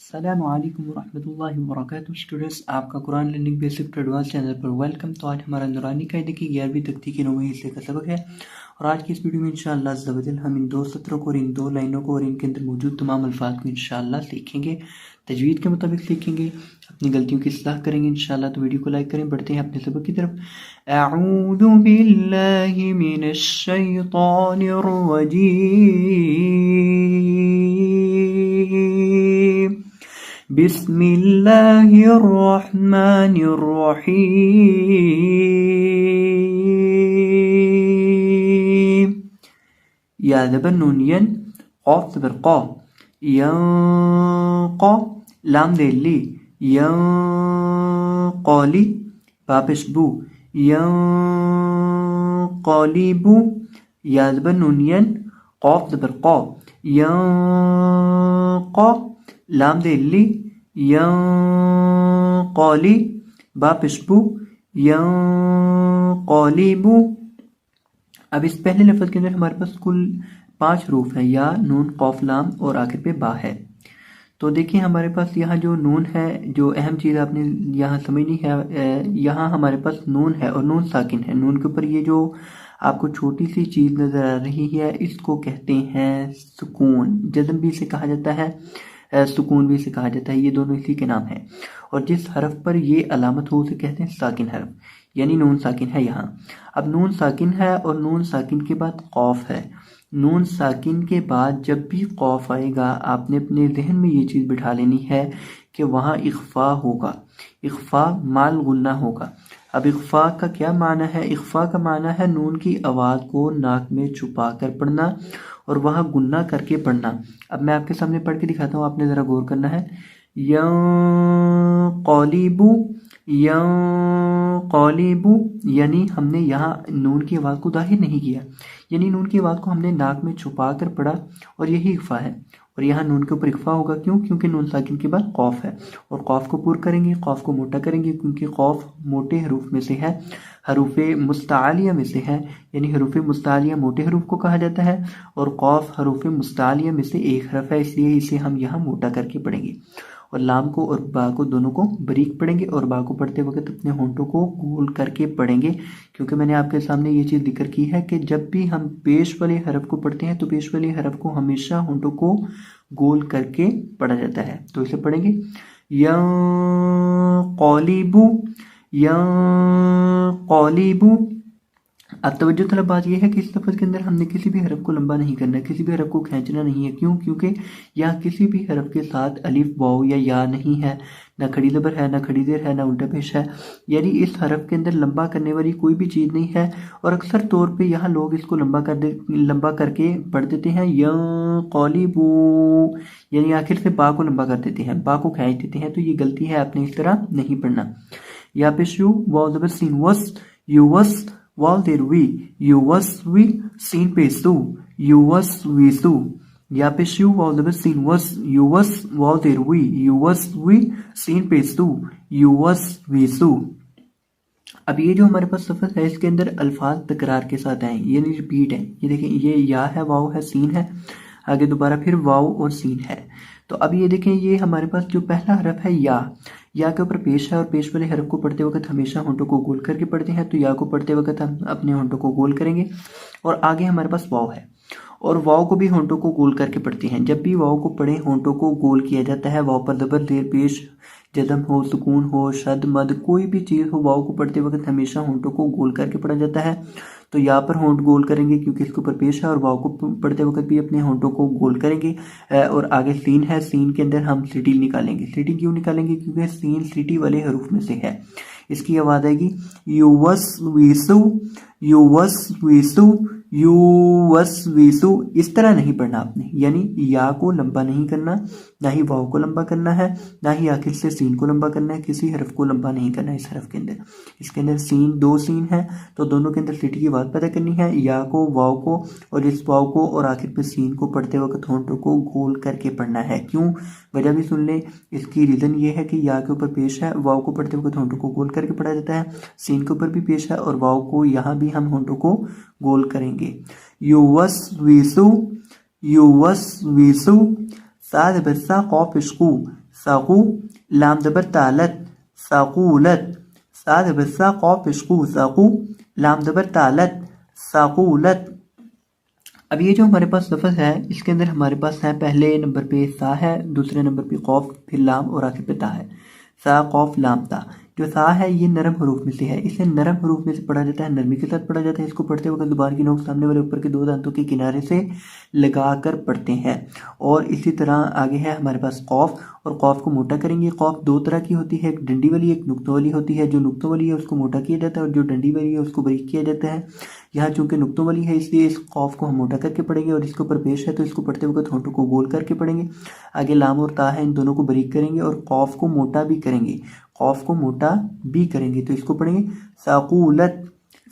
السلام علیکم ورحمۃ اللہ وبرکاتہ اسٹوڈنٹس، آپ کا Quran learning basic to advance channel پر ویلکم۔ تو آج ہمارا نورانی قاعدے کی 11ویں تختی کے 9ویں حصے کا سبق ہے، اور آج کی اس ویڈیو میں انشاءاللہ عز و جل ہم ان دو سطروں کو اور ان دو لائنوں کو اور ان کے اندر موجود تمام الفاظ کو انشاءاللہ سیکھیں گے، تجوید کے مطابق سیکھیں گے، اپنی غلطیوں کی اصلاح کریں گے انشاءاللہ۔ تو ویڈیو کو لائک کریں، بڑھتے ہیں اپنے سبق کی طرف۔ اعوذ باللہ من الشیطان الرجیم، بسم اللہ الرحمن الرحیم۔ یا زبر نون ین، قاف زبر قا، ینقا، لام دیر لی، ینقالی، با پیش بو، ینقالیبو، یا زبر نون ین، قاف زبر قا، ینقا، لام دیر لی، ینقالی، با پیش بو، ینقالیبو۔ اب اس پہلے لفظ کے اندر ہمارے پاس کل 5 حروف ہیں، یا، نون، قاف، لام اور آخر پہ با ہے۔ تو دیکھیں ہمارے پاس یہاں جو نون ہے، جو اہم چیز آپ نے یہاں سمجھنی ہے، یہاں ہمارے پاس نون ہے اور نون ساکن ہے۔ نون کے اوپر یہ جو آپ کو چھوٹی سی چیز نظر آ رہی ہے، اس کو کہتے ہیں سکون۔ جزم بھی اسے کہا جاتا ہے، سکون بھی اسے کہا جاتا ہے، یہ دونوں اسی کے نام ہیں۔ اور جس حرف پر یہ علامت ہو اسے کہتے ہیں ساکن حرف، یعنی نون ساکن ہے یہاں۔ اب نون ساکن ہے اور نون ساکن کے بعد قاف ہے۔ نون ساکن کے بعد جب بھی قاف آئے گا، آپ نے اپنے ذہن میں یہ چیز بٹھا لینی ہے کہ وہاں اخفا ہوگا، اخفا مال غنہ ہوگا۔ اب اخفا کا کیا معنی ہے؟ اخفا کا معنی ہے نون کی آواز کو ناک میں چھپا کر پڑھنا اور وہاں غنہ کر کے پڑھنا۔ اب میں آپ کے سامنے پڑھ کے دکھاتا ہوں، آپ نے ذرا غور کرنا ہے۔ ینقالیبو، ینقالیبو، یعنی ہم نے یہاں نون کی آواز کو ظاہر نہیں کیا، یعنی نون کی آواز کو ہم نے ناک میں چھپا کر پڑھا، اور یہی اخفا ہے۔ اور یہاں نون کے اوپر اخفا ہوگا، کیوں؟ کیونکہ نون ساکن کے بعد قاف ہے، اور قاف کو پر کریں گے، قاف کو موٹا کریں گے، کیونکہ قاف موٹے حروف میں سے ہے، حروف مستعلیہ میں سے ہے، یعنی حروف مستعلیہ موٹے حروف کو کہا جاتا ہے، اور قاف حروف مستعلیہ میں سے ایک حرف ہے، اس لیے اسے ہم یہاں موٹا کر کے پڑھیں گے۔ اور لام کو اور با کو دونوں کو باریک پڑھیں گے، اور با کو پڑھتے وقت اپنے ہونٹوں کو گول کر کے پڑھیں گے، کیونکہ میں نے آپ کے سامنے یہ چیز ذکر کی ہے کہ جب بھی ہم پیش والے حرف کو پڑھتے ہیں تو پیش والے حرف کو ہمیشہ ہونٹوں کو گول کر کے پڑھا جاتا ہے۔ تو اسے پڑھیں گے ینقالیبو، ینقالیبو۔ اب توجہ طلب بات یہ ہے کہ اس لفظ کے اندر ہم نے کسی بھی حرف کو لمبا نہیں کرنا، کسی بھی حرف کو کھینچنا نہیں ہے، کیوں؟ کیونکہ یہاں کسی بھی حرف کے ساتھ الف، واو یا یا نہیں ہے، نہ کھڑی زبر ہے، نہ کھڑی زیر ہے، نہ الٹا پیش ہے، یعنی اس حرف کے اندر لمبا کرنے والی کوئی بھی چیز نہیں ہے۔ اور اکثر طور پہ یہاں لوگ اس کو لمبا کر کے پڑھ دیتے ہیں، ینقالیبو، یعنی آخر سے با کو لمبا کر دیتے ہیں، با کو کھینچ دیتے ہیں، تو یہ غلطی ہے، آپ نے اس طرح نہیں پڑھنا۔ یا پیش یو، واو زبر سین وس، یو وس، واو دیر وی، یو وس وی، سین پہ سو، یو وس وی سو۔ یا پیش یو، واو زبر سین وس، یو وس، واو دیر وی، یو وس وی، سین پہ سو، یو وس وی سو۔ اب یہ جو ہمارے پاس لفظ ہے، اس کے اندر الفاظ تکرار کے ساتھ آئیں، یعنی ریپیٹ ہے۔ یہ دیکھیں، یہ یا ہے، واو ہے، سین ہے، آگے دوبارہ پھر واو اور سین ہے۔ تو اب یہ دیکھیں، یہ ہمارے پاس جو پہلا حرف ہے یا کے اوپر پیش ہے، اور پیش والے حرف کو پڑھتے وقت ہمیشہ ہونٹوں کو گول کر کے پڑھتے ہیں، تو یا کو پڑھتے وقت ہم اپنے ہونٹوں کو گول کریں گے۔ اور آگے ہمارے پاس واو ہے، اور واو کو بھی ہونٹوں کو گول کر کے پڑھتے ہیں۔ جب بھی واو کو پڑھیں ہونٹوں کو گول کیا جاتا ہے، واو پر زبر، زیر پیش، جزم ہو، سکون ہو، شد، مد، کوئی بھی چیز ہو، واو کو پڑھتے وقت ہمیشہ ہونٹوں کو گول کر کے پڑھا جاتا ہے۔ تو یا پر ہونٹ گول کریں گے کیونکہ اس کے اوپر پیش ہے، اور واو کو پڑھتے وقت بھی اپنے ہونٹوں کو گول کریں گے۔ اور آگے سین ہے، سین کے اندر ہم سٹی نکالیں گے۔ سٹی کیوں نکالیں گے؟ کیونکہ سین سٹی والے حروف میں سے ہے۔ اس کی آواز آئے گی یو وس ویسو، یو وس ویسو، یو وس ویسو۔ اس طرح نہیں پڑھنا آپ نے، یعنی یا کو لمبا نہیں کرنا، نہ ہی واو کو لمبا کرنا ہے، نہ ہی آخر سے سین کو لمبا کرنا ہے، کسی حرف کو لمبا نہیں کرنا ہے اس حرف کے اندر۔ اس کے اندر سین، 2 سین ہے، تو دونوں کے اندر سٹی کی آواز پیدا کرنی ہے، یا کو، واو کو، اور اس واو کو اور آخر پہ سین کو پڑھتے وقت ہونٹوں کو گول کر کے پڑھنا ہے۔ کیوں؟ وجہ بھی سن لیں، اس کی ریزن یہ ہے کہ یا کے اوپر پیش ہے، واو کو پڑھتے وقت ہونٹوں کو گول کر کے پڑھا جاتا ہے، سین کے اوپر بھی پیش ہے، اور واو کو یہاں بھی ہم ہونٹوں کو گول کریں گے۔ یو وس ویسو، یو وس ویسو، سا زبر سا، قاف پیش قو، साकू, लाम ज़बर तालत, साकूलत, साद बस्सा कॉफ इश्कू, साकू, लाम ज़बर तालत, साकूलत। अब ये जो हमारे पास लफ्ज़ है इसके अंदर हमारे पास है पहले नंबर पे सा है, दूसरे नंबर पे कौफ, फिर लाम और आखिर पे ता है। सा कौफ लाम ता। जो सा है ये नरम हरूफ में से है, इसे नरम हरूफ में से पढ़ा जाता है, नरमी के साथ पढ़ा जाता है। इसको पढ़ते वक्त ज़ुबान की नोक सामने वाले ऊपर के दो दांतों के किनारे से लगा कर पढ़ते हैं। और इसी तरह आगे है हमारे पास कौफ, और कौफ को मोटा करेंगे। कौफ दो तरह की होती है, एक डंडी वाली एक नुक्तों वाली होती है। जो नुक्तों वाली है उसको मोटा किया जाता है और जो डंडी वाली है उसको बारीक किया जाता है। यहाँ चूंकि नुक्तों वाली है इसलिए इस कौफ को हम मोटा करके पढ़ेंगे, और इसके ऊपर पेश है तो इसको पढ़ते वक्त होंठों को गोल करके पढ़ेंगे। आगे लाम और ता है, इन दोनों को बारीक करेंगे और कौफ को मोटा भी करेंगे, कौफ को मोटा भी करेंगे। तो इसको पढ़ेंगे साकूलत,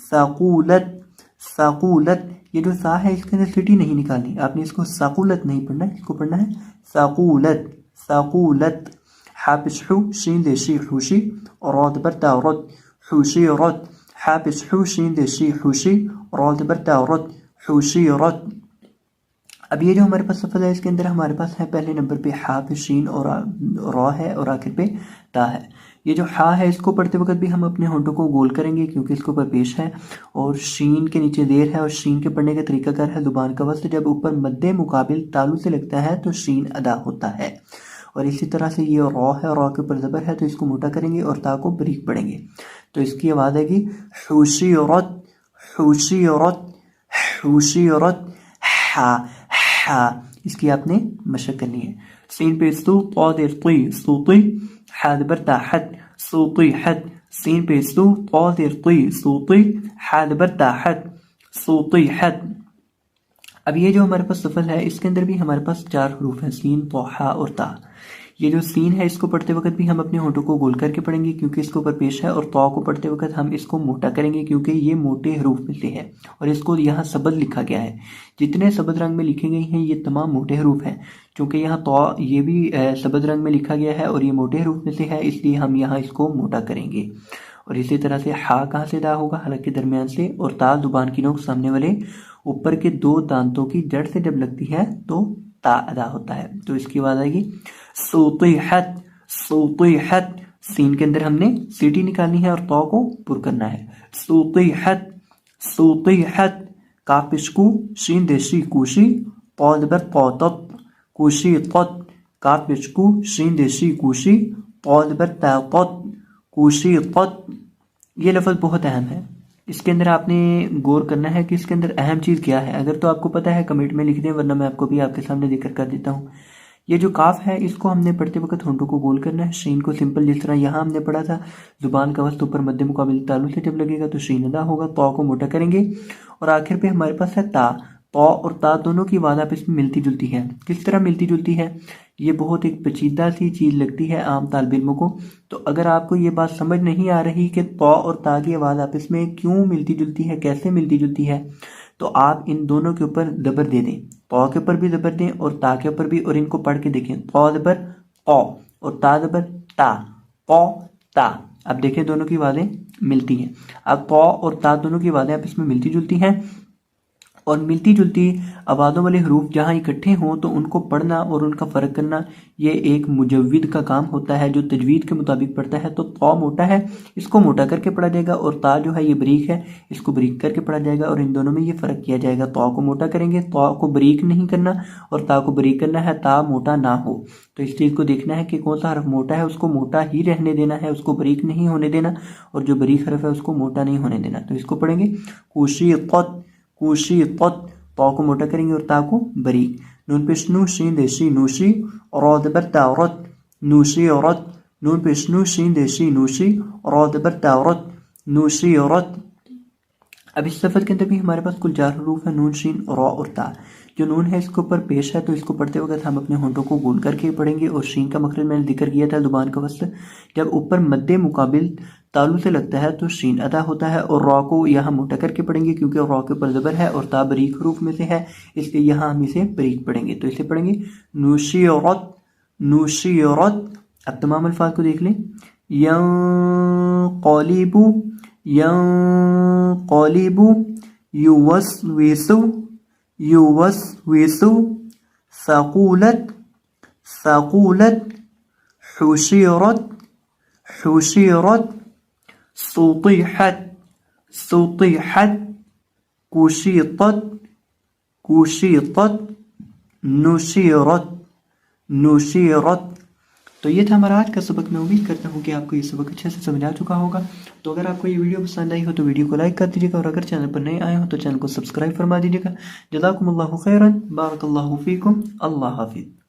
साकूलत, साकूलत। ये जो सा है इसके अंदर सिटी नहीं निकालनी, आपने इसको साकूलत नहीं पढ़ना है, इसको पढ़ना है साकूलत, साकूलत। हापिश हु शीन देशी हुशी, और बरता रद हुशी रद, हापिश हु शीन देशी हुशी, और बरता रद हुशी रद। अब ये जो हमारे पास लफ्ज़ है इसके अंदर हमारे पास है पहले नंबर पे हा पे शीन और रॉ है और आखिर पे ता है। ये जो हा है इसको पढ़ते वक्त भी हम अपने होंठों को गोल करेंगे क्योंकि इसके ऊपर पेश है, और शीन के नीचे देर है, और शीन के पढ़ने का तरीकाकार है ज़ुबान का वस्त जब ऊपर मद्दे मुकाबिल तालु से लगता है तो शीन अदा होता है। और इसी तरह से ये रॉ है, रॉ के ऊपर ज़बर है तो इसको मोटा करेंगे और ता को बारीक पढ़ेंगे। तो इसकी आवाज़ आएगी हुशीरत, हुशीरत, हुशीरत। हा, हा, इसकी आपने मशक करनी है। सीन पे सू क़ादिर ती, सूती, हाद बरता हद, सूती हद। सीन पे सू क़ादिर ती, सूती, हाद बरता हद, सूती हद। अब ये जो हमारे पास लफ्ज़ है इसके अंदर भी हमारे पास चार हरूफ हैं, सीन, तो, हा और ता। ये जो सीन है इसको पढ़ते वक्त भी हम अपने होंठों को गोल करके पढ़ेंगे क्योंकि इसके ऊपर पेश है, और तो को पढ़ते वक्त हम इसको मोटा करेंगे क्योंकि ये मोटे हरूफ में से है और इसको यहाँ सबद लिखा गया है। जितने सबद रंग में लिखे गए हैं ये तमाम मोटे हरूफ हैं। चूँकि यहाँ तो ये भी सबद रंग में लिखा गया है और ये मोटे हरूफ में से है इसलिए हम यहाँ इसको मोटा करेंगे। और इसी तरह से हा कहाँ से अदा होगा, हलक के दरमियान से, और ता ज़ुबान की नोक सामने वाले ऊपर के दो दांतों की जड़ से जब लगती है तो ता अदा होता है। तो इसकी आवाज़ आएगी सूतीहत, सूतीहत। सीन के अंदर हमने सीटी निकालनी है और तो को पुर करना है। सूतीहत, सूतीहत। कापिशकू शीन देशी कूशी, पौधबर पौतत, कूशी तत। कापिशकू शीन देशी कूशी, पौधबर ताकत, कूशी तत। ये लफ्ज़ बहुत अहम है, इसके अंदर आपने गौर करना है कि इसके अंदर अहम चीज़ क्या है। अगर तो आपको पता है कमेंट में लिख दें, वरना मैं आपको भी आपके सामने जिक्र कर देता हूँ। ये जो काफ है इसको हमने पढ़ते वक्त होंठों को गोल करना है। शीन को सिंपल जिस तरह यहाँ हमने पढ़ा था, जुबान का वस्त ऊपर मध्य मुकाबिल तालु से जब लगेगा तो शीन अदा होगा। तो को मोटा करेंगे और आखिर पे हमारे पास है ता। तो और ता दोनों की आवाज़ आपस में मिलती जुलती है। किस तरह मिलती जुलती है, ये बहुत एक पेचीदा सी चीज़ लगती है आम तालिब इल्मों को। तो अगर आपको ये बात समझ नहीं आ रही कि तो और ता की आवाज़ आपस में क्यों मिलती जुलती है, कैसे मिलती जुलती है, तो आप इन दोनों के ऊपर ज़बर दे दें। तो के ऊपर भी ज़बर दें और ता के ऊपर भी, और इनको पढ़ के देखें। तो ज़बर तो और ता ज़बर ता, तो ता। अब देखें दोनों की आवाज़ें मिलती हैं। अब तो और ता दोनों की आवाज़ें आपस में मिलती जुलती हैं, और मिलती जुलती आवाज़ों वाले हरूफ जहाँ इकट्ठे हों तो उनको पढ़ना और उनका फ़र्क करना ये एक मुजव्विद का काम होता है जो तजवीद के मुताबिक पढ़ता है। तो मोटा है, इसको मोटा करके पढ़ा जाएगा, और ता जो है ये बरीक है, इसको बरीक करके पढ़ा जाएगा, और इन दोनों में ये फ़र्क किया जाएगा। तो को मोटा करेंगे, तो को बरीक नहीं करना, और ता को बरीक करना है, ता मोटा ना हो। तो इस चीज़ को देखना है कि कौन सा हरफ मोटा है उसको मोटा ही रहने देना है, उसको बरीक नहीं होने देना, और जो बरीक हरफ है उसको मोटा नहीं होने देना। तो इसको पढ़ेंगे कुशी क़त, कुशी क़त। तो को मोटा करेंगे और ता को बरीक। नून पेश नू शीन देशी नूशी, और ज़बर तारत, नूशी औरत। नून पेश नू शीन देशी नूशी, और ज़बर तारत, नूशी औरत। अब इस लफ्ज़ के अंदर भी हमारे पास कुल 4 हरूफ है, नून शीन और ता। जो नून है इसके ऊपर पेश है तो इसको पढ़ते वक्त हम अपने होंठों को गोल करके पढ़ेंगे, और शीन का मखरज मैंने जिक्र किया था ज़ुबान का वस्त जब ऊपर मद्दे मुकाबिल तालु से लगता है तो शीन अदा होता है। और रॉ को यहाँ मोटा करके पढ़ेंगे क्योंकि रॉ के ऊपर ज़बर है और ता बरीक हरूफ में से है, इसलिए यहाँ हम इसे बरीक पढ़ेंगे। तो इसे पढ़ेंगे नूशी औरत, नूशी औरत। अब तमाम अल्फाज को देख लें। यंक़लिबु, यंक़लिबु, युवस्विसु, युवस्विसु, सक़ूलत, सक़ूलत, حشرت حشرت سطحت سطحت کشطت کشطت نشرت نشرت. تو یہ تھا ہمارا آج کا سبق. میں امید کرتا ہوں کہ آپ کو یہ سبق اچھے سے سمجھ آ چکا ہوگا. تو اگر آپ کو یہ ویڈیو پسند آئی ہو تو ویڈیو کو لائک کر دیجیے گا, اور اگر چینل پر نئے آئے ہو تو چینل کو سبسکرائب فرما دیجیے گا. جزاکم اللہ خیرا, بارک اللہ فیکم, اللہ حافظ.